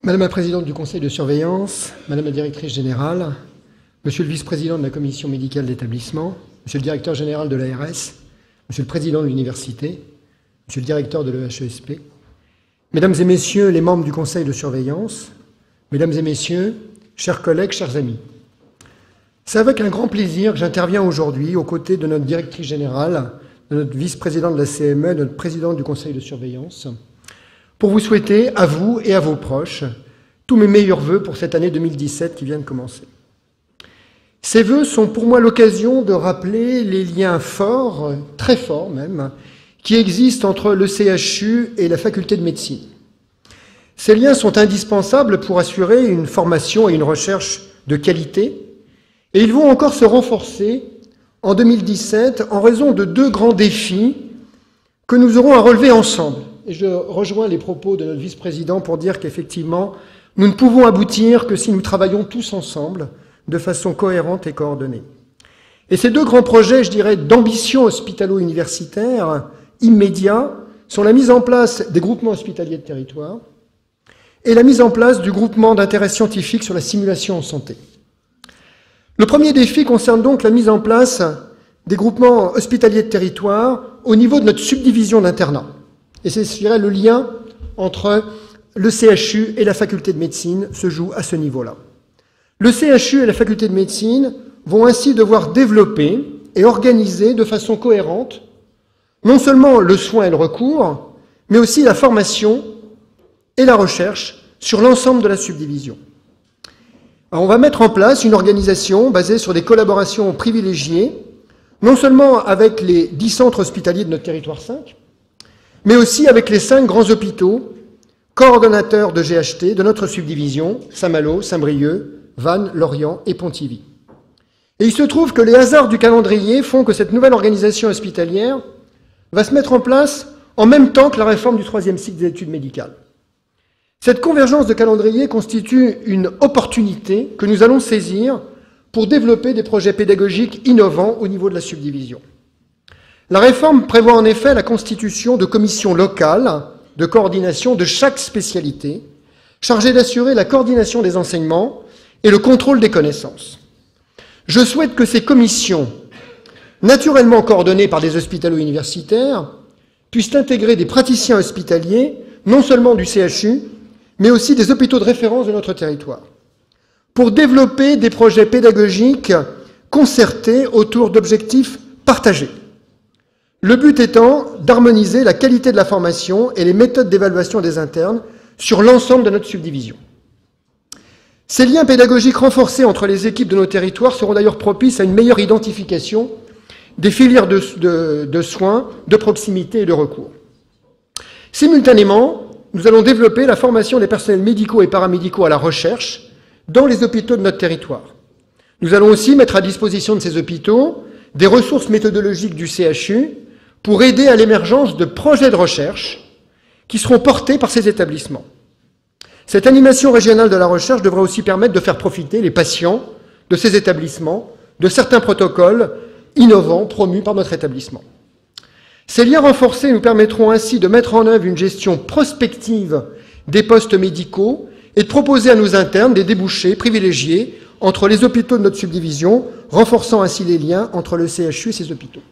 Madame la Présidente du Conseil de surveillance, Madame la Directrice Générale, Monsieur le Vice-président de la Commission médicale d'établissement, Monsieur le Directeur Général de l'ARS, Monsieur le Président de l'Université, Monsieur le Directeur de l'EHESP, Mesdames et Messieurs les membres du Conseil de surveillance, Mesdames et Messieurs, chers collègues, chers amis, c'est avec un grand plaisir que j'interviens aujourd'hui aux côtés de notre Directrice Générale, de notre Vice-président de la CME, de notre Président du Conseil de surveillance, pour vous souhaiter, à vous et à vos proches, tous mes meilleurs vœux pour cette année 2017 qui vient de commencer. Ces vœux sont pour moi l'occasion de rappeler les liens forts, très forts même, qui existent entre le CHU et la faculté de médecine. Ces liens sont indispensables pour assurer une formation et une recherche de qualité, et ils vont encore se renforcer en 2017 en raison de deux grands défis que nous aurons à relever ensemble. Et je rejoins les propos de notre vice-président pour dire qu'effectivement, nous ne pouvons aboutir que si nous travaillons tous ensemble, de façon cohérente et coordonnée. Et ces deux grands projets, je dirais, d'ambition hospitalo-universitaire immédiat, sont la mise en place des groupements hospitaliers de territoire et la mise en place du groupement d'intérêt scientifique sur la simulation en santé. Le premier défi concerne donc la mise en place des groupements hospitaliers de territoire au niveau de notre subdivision d'internat. Et c'est, je dirais, le lien entre le CHU et la faculté de médecine se joue à ce niveau-là. Le CHU et la faculté de médecine vont ainsi devoir développer et organiser de façon cohérente non seulement le soin et le recours, mais aussi la formation et la recherche sur l'ensemble de la subdivision. Alors, on va mettre en place une organisation basée sur des collaborations privilégiées, non seulement avec les 10 centres hospitaliers de notre territoire 5, mais aussi avec les 5 grands hôpitaux coordonnateurs de GHT de notre subdivision, Saint-Malo, Saint-Brieuc, Vannes, Lorient et Pontivy. Et il se trouve que les hasards du calendrier font que cette nouvelle organisation hospitalière va se mettre en place en même temps que la réforme du 3e cycle des études médicales. Cette convergence de calendrier constitue une opportunité que nous allons saisir pour développer des projets pédagogiques innovants au niveau de la subdivision. La réforme prévoit en effet la constitution de commissions locales de coordination de chaque spécialité, chargées d'assurer la coordination des enseignements et le contrôle des connaissances. Je souhaite que ces commissions, naturellement coordonnées par des hospitalo-universitaires, puissent intégrer des praticiens hospitaliers, non seulement du CHU, mais aussi des hôpitaux de référence de notre territoire, pour développer des projets pédagogiques concertés autour d'objectifs partagés. Le but étant d'harmoniser la qualité de la formation et les méthodes d'évaluation des internes sur l'ensemble de notre subdivision. Ces liens pédagogiques renforcés entre les équipes de nos territoires seront d'ailleurs propices à une meilleure identification des filières de soins, de proximité et de recours. Simultanément, nous allons développer la formation des personnels médicaux et paramédicaux à la recherche dans les hôpitaux de notre territoire. Nous allons aussi mettre à disposition de ces hôpitaux des ressources méthodologiques du CHU pour aider à l'émergence de projets de recherche qui seront portés par ces établissements. Cette animation régionale de la recherche devrait aussi permettre de faire profiter les patients de ces établissements de certains protocoles innovants promus par notre établissement. Ces liens renforcés nous permettront ainsi de mettre en œuvre une gestion prospective des postes médicaux et de proposer à nos internes des débouchés privilégiés entre les hôpitaux de notre subdivision, renforçant ainsi les liens entre le CHU et ces hôpitaux.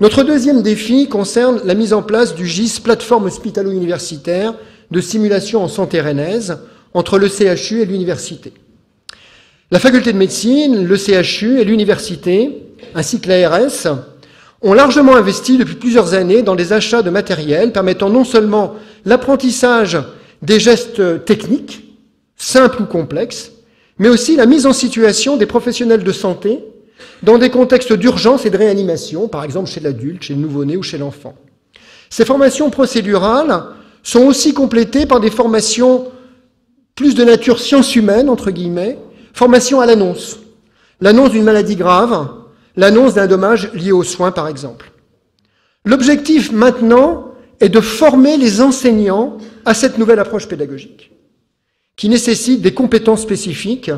Notre deuxième défi concerne la mise en place du GIS, plateforme hospitalo-universitaire de simulation en santé rennaise, entre le CHU et l'université. La faculté de médecine, le CHU et l'université, ainsi que l'ARS, ont largement investi depuis plusieurs années dans des achats de matériel permettant non seulement l'apprentissage des gestes techniques, simples ou complexes, mais aussi la mise en situation des professionnels de santé dans des contextes d'urgence et de réanimation, par exemple chez l'adulte, chez le nouveau-né ou chez l'enfant. Ces formations procédurales sont aussi complétées par des formations plus de nature science humaine, entre guillemets, formation à l'annonce d'une maladie grave, l'annonce d'un dommage lié aux soins, par exemple. L'objectif maintenant est de former les enseignants à cette nouvelle approche pédagogique, qui nécessite des compétences spécifiques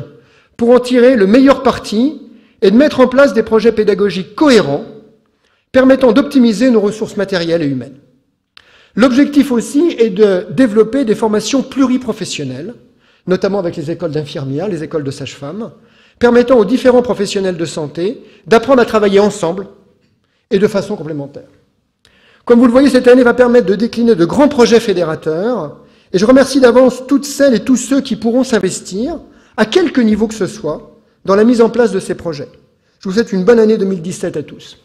pour en tirer le meilleur parti et de mettre en place des projets pédagogiques cohérents permettant d'optimiser nos ressources matérielles et humaines. L'objectif aussi est de développer des formations pluriprofessionnelles, notamment avec les écoles d'infirmières, les écoles de sages-femmes, permettant aux différents professionnels de santé d'apprendre à travailler ensemble et de façon complémentaire. Comme vous le voyez, cette année va permettre de décliner de grands projets fédérateurs, et je remercie d'avance toutes celles et tous ceux qui pourront s'investir, à quelque niveau que ce soit, dans la mise en place de ces projets. Je vous souhaite une bonne année 2017 à tous.